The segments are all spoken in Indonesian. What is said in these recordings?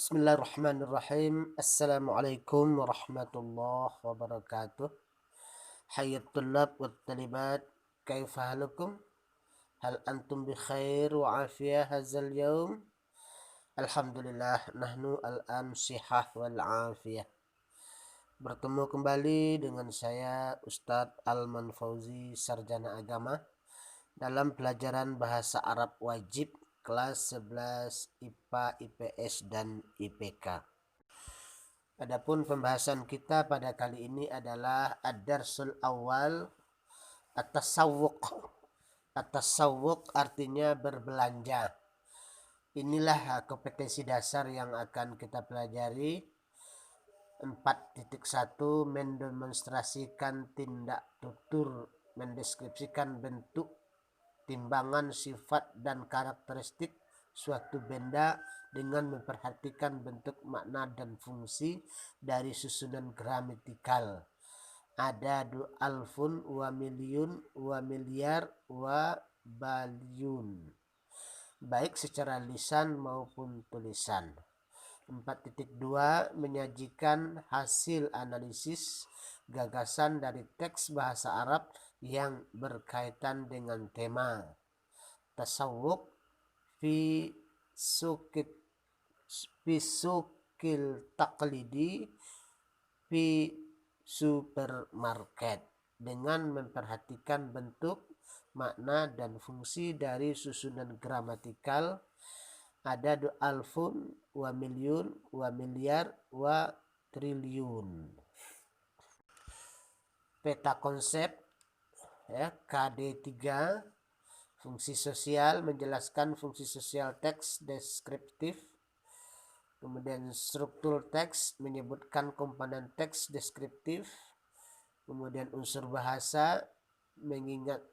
Bismillahirrahmanirrahim. Assalamualaikum warahmatullahi wabarakatuh. Hayyat tullab wa talibat. Kaifa halukum? Hal antum bi khair wa afiyah hazal yaum? Alhamdulillah nahnu al-an sihah wal afiyah. Bertemu kembali dengan saya Ustadz Alman Fauzi, Sarjana Agama, dalam pelajaran Bahasa Arab Wajib kelas 11 IPA, IPS, dan IPK. Adapun pembahasan kita pada kali ini adalah ad-darsul awal at-tasawwuq. At-tasawwuq artinya berbelanja. Inilah kompetensi dasar yang akan kita pelajari. 4.1 mendemonstrasikan tindak tutur, mendeskripsikan bentuk, timbangan, sifat, dan karakteristik suatu benda dengan memperhatikan bentuk, makna, dan fungsi dari susunan gramatikal. Ada alfun, wa milyun, wa milyar, wa balyun, baik secara lisan maupun tulisan. 4.2 menyajikan hasil analisis gagasan dari teks bahasa Arab yang berkaitan dengan tema tasawwuq fi sukil taqlidi fi supermarket, dengan memperhatikan bentuk, makna, dan fungsi dari susunan gramatikal. Ada alfun, wa milyun, wa milyar, wa triliun. Peta konsep ya, KD3, fungsi sosial, menjelaskan fungsi sosial teks deskriptif. Kemudian struktur teks, menyebutkan komponen teks deskriptif. Kemudian unsur bahasa, mengingat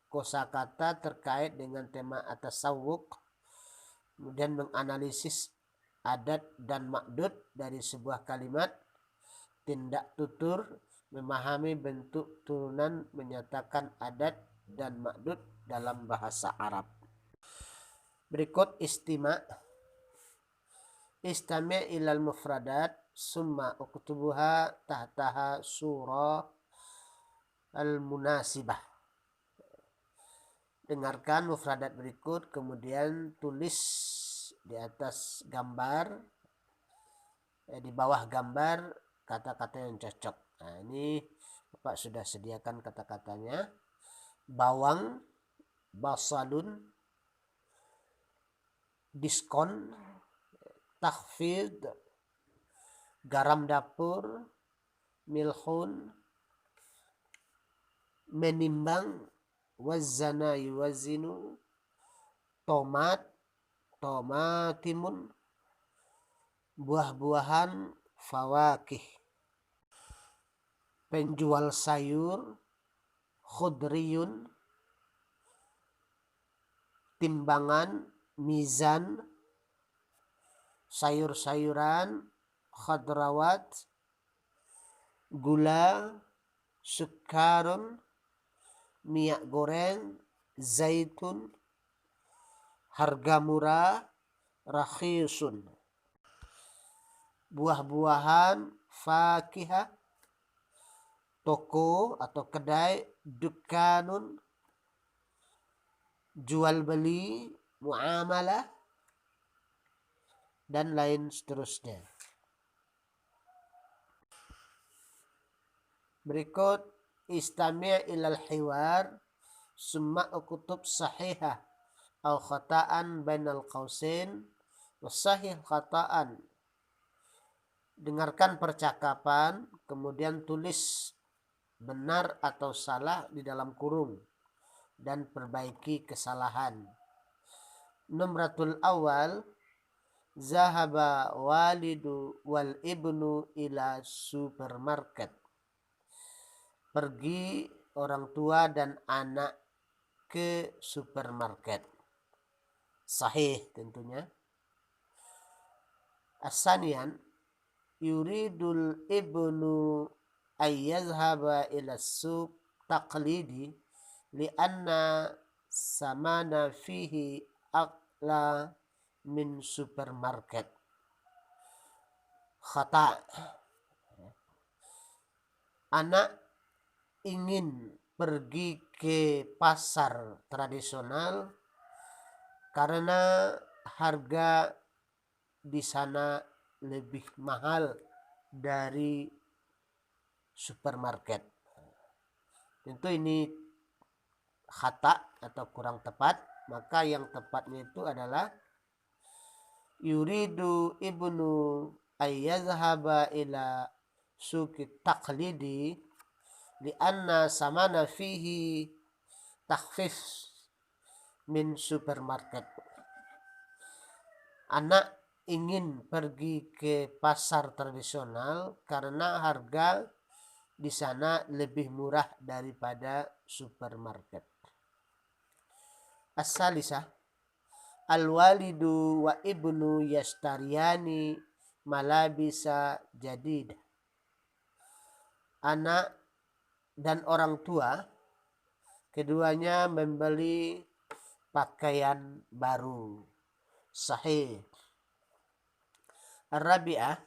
kosakata terkait dengan tema at-tasawwuq. Kemudian menganalisis adat dan makdud dari sebuah kalimat. Tindak tutur, memahami bentuk turunan menyatakan adat dan makdud dalam bahasa Arab. Berikut istima' ilal mufradat summa uktubuha tahtaha surah al-munasibah. Dengarkan mufradat berikut, kemudian tulis di atas gambar, di bawah gambar kata-kata yang cocok. Nah, ini Bapak sudah sediakan kata-katanya. Bawang, basalun, diskon, takhfid, garam dapur, milhun, menimbang, wazana yuwazinu, tomat, tomatimun, buah-buahan, fawakih, penjual sayur, khudriyun, timbangan, mizan, sayur-sayuran, khadrawat, gula, sukarun, minyak goreng, zaitun, harga murah, rakhisun. Buah-buahan, fakihah, toko atau kedai, dukanun, jual beli, muamalah, dan lain seterusnya. Berikut istami' ilal hiwar summa ukutub sahihah au khata'an bainal qausin wasahih khata'an. Dengarkan percakapan, kemudian tulis benar atau salah di dalam kurung dan perbaiki kesalahan. Numratul awal, zahaba walidu wal ibnu ila supermarket. Pergi orang tua dan anak ke supermarket. Sahih tentunya. Asanian, yuridul ibnu ayyazhaba ila suq taqlidi lianna samana fihi aqla min supermarket. khata. Anak ingin pergi ke pasar tradisional karena harga di sana lebih mahal dari supermarket. Tentu ini khata atau kurang tepat, maka yang tepatnya itu adalah yuridu ibnu ayyazhaba ila suki taqlidi lianna samana fihi takhfif min supermarket. Anak ingin pergi ke pasar tradisional karena harga di sana lebih murah daripada supermarket. As-salisah al-walidu wa ibnu yastariyani malabisa jadidah. Anak dan orang tua keduanya membeli pakaian baru. Sahih. Ar-rabi'ah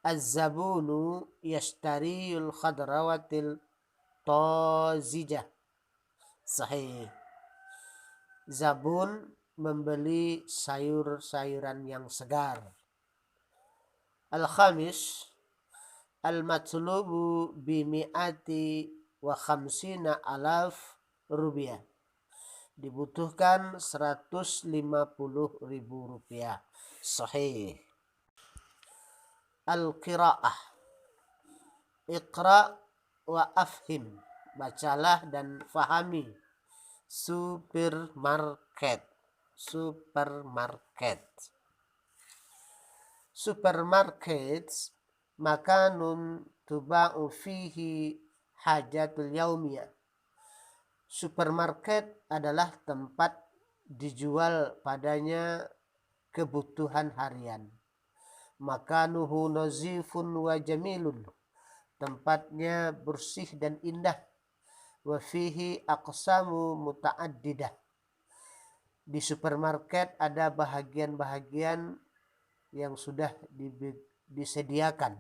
az-zabunu yashtariyul khadrawatil tazijah. Sahih. Zabun membeli sayur-sayuran yang segar. Al-khamis al-matlubu bimi'ati wa khamsina alaf rupiah. Dibutuhkan 150.000 rupiah. Sahih. Al-qira'ah. Iqra wa afhim. Bacalah dan fahami. Supermarket. Supermarket makanun tuba'u fihi hajatul yaumiyah. Supermarket adalah tempat dijual padanya kebutuhan harian. Makanuhu nazifun wa jamilun. Tempatnya bersih dan indah. Wa fihi aqsamu muta'addidah. Di supermarket ada bahagian-bahagian yang sudah disediakan.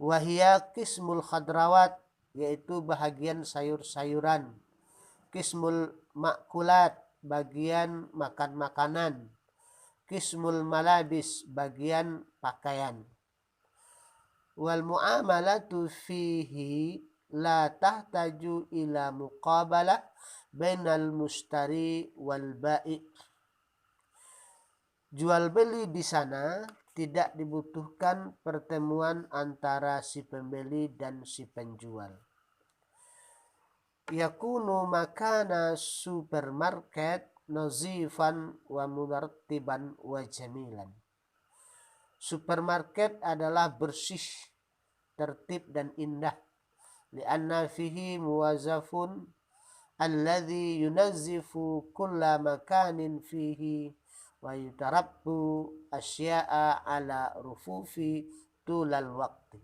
Wahia qismul khadrawat, yaitu bahagian sayur-sayuran. Qismul makulat, bagian makan-makanan. Qismul malabis, bagian pakaian. Wal muamalatu fihi la tahtaju ila muqabalah bainal mustari wal ba'i. Jual beli di sana tidak dibutuhkan pertemuan antara si pembeli dan si penjual. Yakunu makana supermarket nazifan wa mudartiban wa jamilan. Supermarket adalah bersih, tertib dan indah. Lianna fihi muwazzafun alladhi yunazzifu kulla makanin fihi wa yutarabbu asya'a ala rufufi tulal waqti.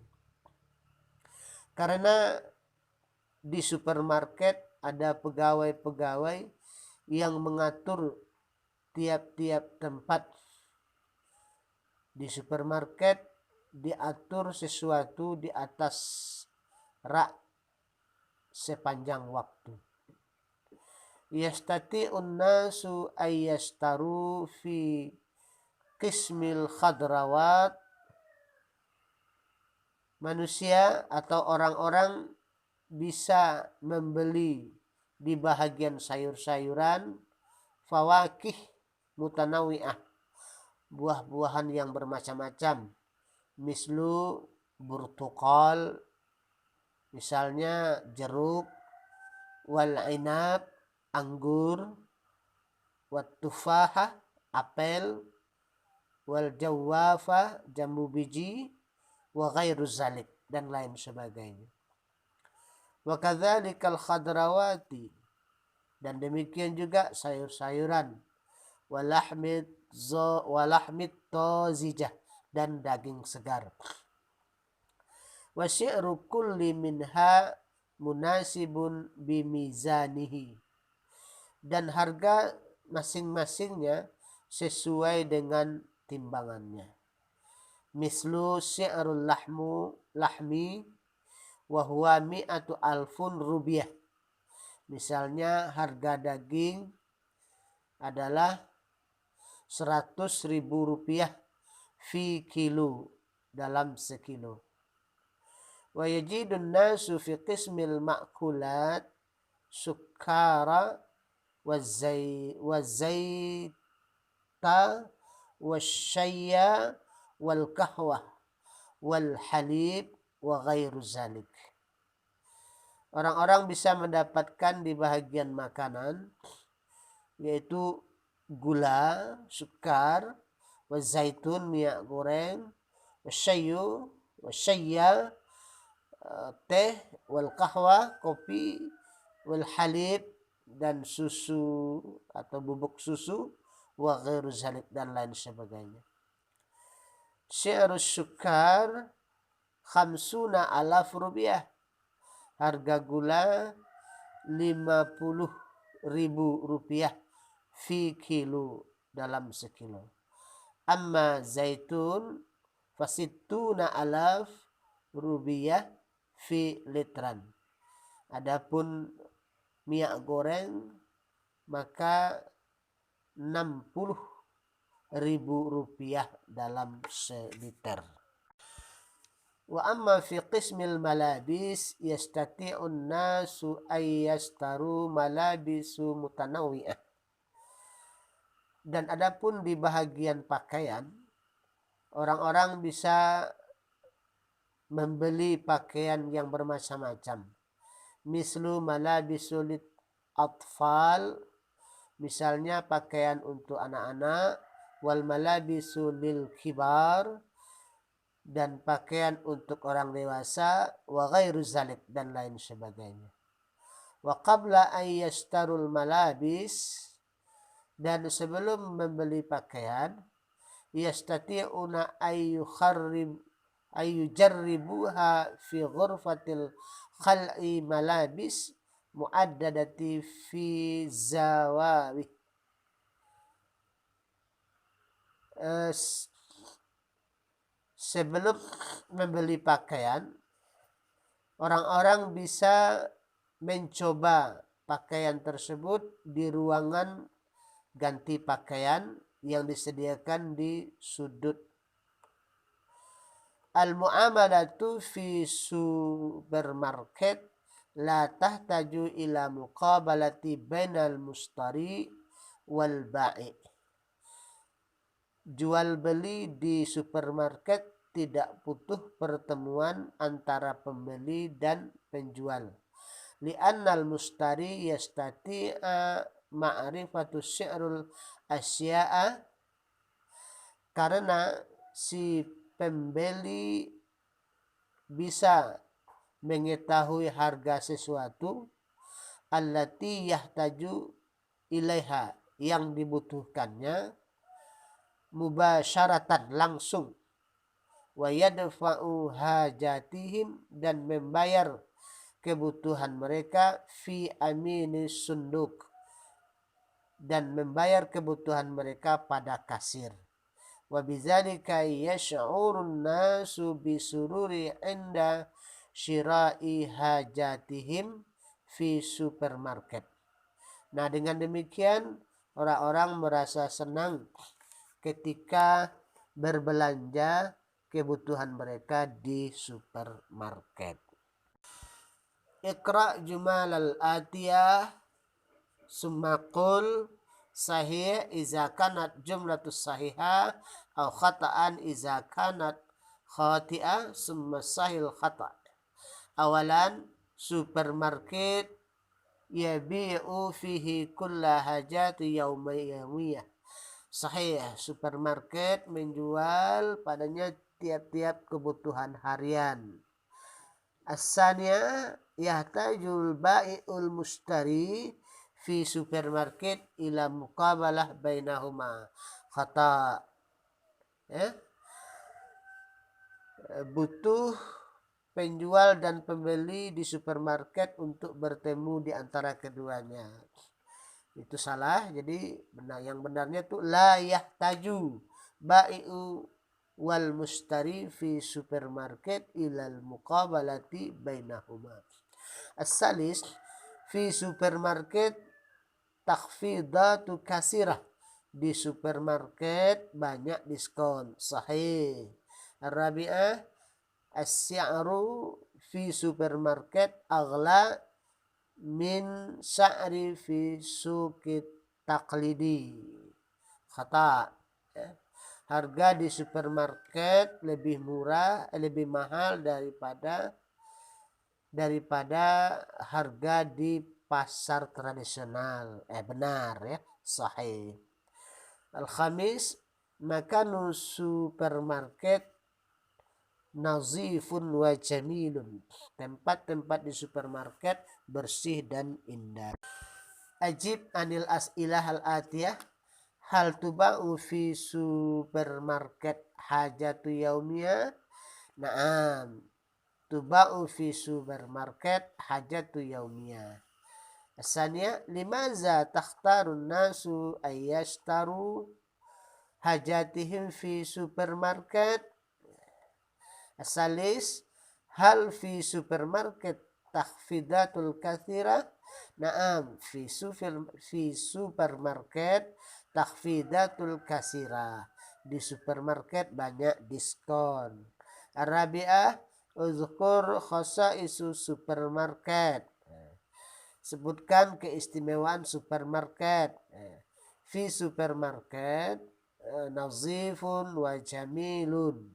Karena di supermarket ada pegawai-pegawai yang mengatur tiap-tiap tempat. Di supermarket diatur sesuatu di atas rak sepanjang waktu. Yastati'un nasu ayyastaru fi qismil khadrawat. Manusia atau orang-orang bisa membeli di bahagian sayur-sayuran fawakih mutanawi'ah, buah-buahan yang bermacam-macam. Mislu burtukal, misalnya jeruk, wal inab, anggur, wat tufaha, apel, wal jawafa, jambu biji, wa ghairu zalik, dan lain sebagainya. Wa kadzalikal khadrawati, dan demikian juga sayur-sayuran, walahmit tazijah, dan daging segar. Wa syi'ru kulli minha munasibun bimizanihi, dan harga masing-masingnya sesuai dengan timbangannya. mislu syi'rul lahmi wa huwa mi'atu alfun rupiah. Misalnya harga daging adalah 100.000 rupiah fi kilo, dalam sekilo. Wa yajidun nasu fi qismil ma'kulat sukara wa zaita wa syayya wal kahwah wal halib wa ghairu zalik. Orang-orang bisa mendapatkan di bahagian makanan yaitu gula, sukar, wa zaitun, minyak goreng, wa syayya, teh, wal kahwa, kopi, wal halib, dan susu atau bubuk susu, wa ghairu zalik, dan lain sebagainya. Syi'rus sukar 50.000 rupiah. Harga gula 50.000 rupiah fi kilo, dalam sekilo. Amma zaitun fasittuna alaf rupiah fi litran. Adapun minyak goreng maka 60.000 rupiah dalam seliter. Wa amma fi qismil malabis yastati'un nasu ay yastaru malabisu mutanawwi'ah. Dan adapun di bahagian pakaian, orang-orang bisa membeli pakaian yang bermacam-macam. Mislu malabisul atfal, misalnya pakaian untuk anak-anak, wal malabisul lil kibar, dan pakaian untuk orang dewasa, wa ghairu zalik, dan lain sebagainya. Wa qabla an yashtarul malabis, dan sebelum membeli pakaian, yastati'una ayyujarribuha fi ghurfatil khal'i malabis mu'addadati fi zawawi. Sebelum membeli pakaian, orang-orang bisa mencoba pakaian tersebut di ruangan ganti pakaian yang disediakan di sudut. Al-mu'amalatu fi supermarket la tahtaju ila muqabalati bainal mustari wal ba'i. Jual beli di supermarket tidak butuh pertemuan antara pembeli dan penjual. Li'annal mustari yastati'a ma'rifatu syi'rul asya'a, karena si pembeli bisa mengetahui harga sesuatu, allati yahtaju ilaiha, yang dibutuhkannya, mubasyaratan, langsung, wa yadfa'u hajatihim, dan membayar kebutuhan mereka, fi amini sunduk, dan membayar kebutuhan mereka pada kasir. Wa bidzalika yash'urun nasu bisururi 'inda syira'i hajatihim fi supermarket. Nah, dengan demikian orang-orang merasa senang ketika berbelanja kebutuhan mereka di supermarket. Iqra' jumal al-atiyah summa qul sahih iza kanat jumlatus sahihah aw khata'an iza kanat khati'ah summa sahil khata'. Awalan, supermarket yabi'u fihi kulla hajati yawmiyah. Sahih, supermarket menjual padanya tiap-tiap kebutuhan harian. As-saniya yahtajul ba'i'ul mustari fi supermarket ila muqabalah bainahuma khata. Butuh penjual dan pembeli di supermarket untuk bertemu di antara keduanya. Itu salah. Jadi yang benarnya itu la yahtaju ba'i'u wal mustari fi supermarket ilal muqabalati bainahuma. As-salis fi supermarket takhfidatu kasirah, di supermarket banyak diskon. Sahih. Ar-rabi'ah as-si'ru fi supermarket aghla min sa'ri fi suqit taqlidi. Khata. Harga di supermarket lebih murah, lebih mahal daripada harga di pasar tradisional. Benar ya, sahih. Al-khamis, makanu supermarket nazifun wa jamilun. Tempat-tempat di supermarket bersih dan indah. Ajib anil as'ilah al-atiyah. Hal tuba'u fi supermarket hajatu yaumiyah? Naam. Tuba'u fi supermarket hajatu yaumiyah. Asanya, limaza takhtarun nasu ayyastaru hajatihim fi supermarket? Asalis, hal fi supermarket takhfidatul kathira? Naam, fi supermarket takhfidatul kasira. Di supermarket banyak diskon. Arabiah, uzkur khasaisu supermarket. Sebutkan keistimewaan supermarket. Fi supermarket nazifun wa jamilun.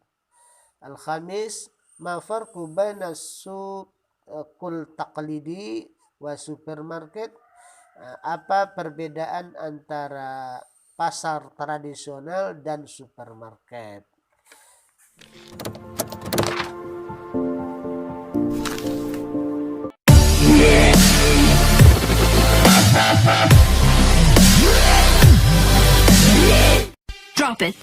Al-khamis, ma farqu baina suqul taqlidi wa supermarket? Apa perbedaan antara pasar tradisional dan supermarket? Drop it.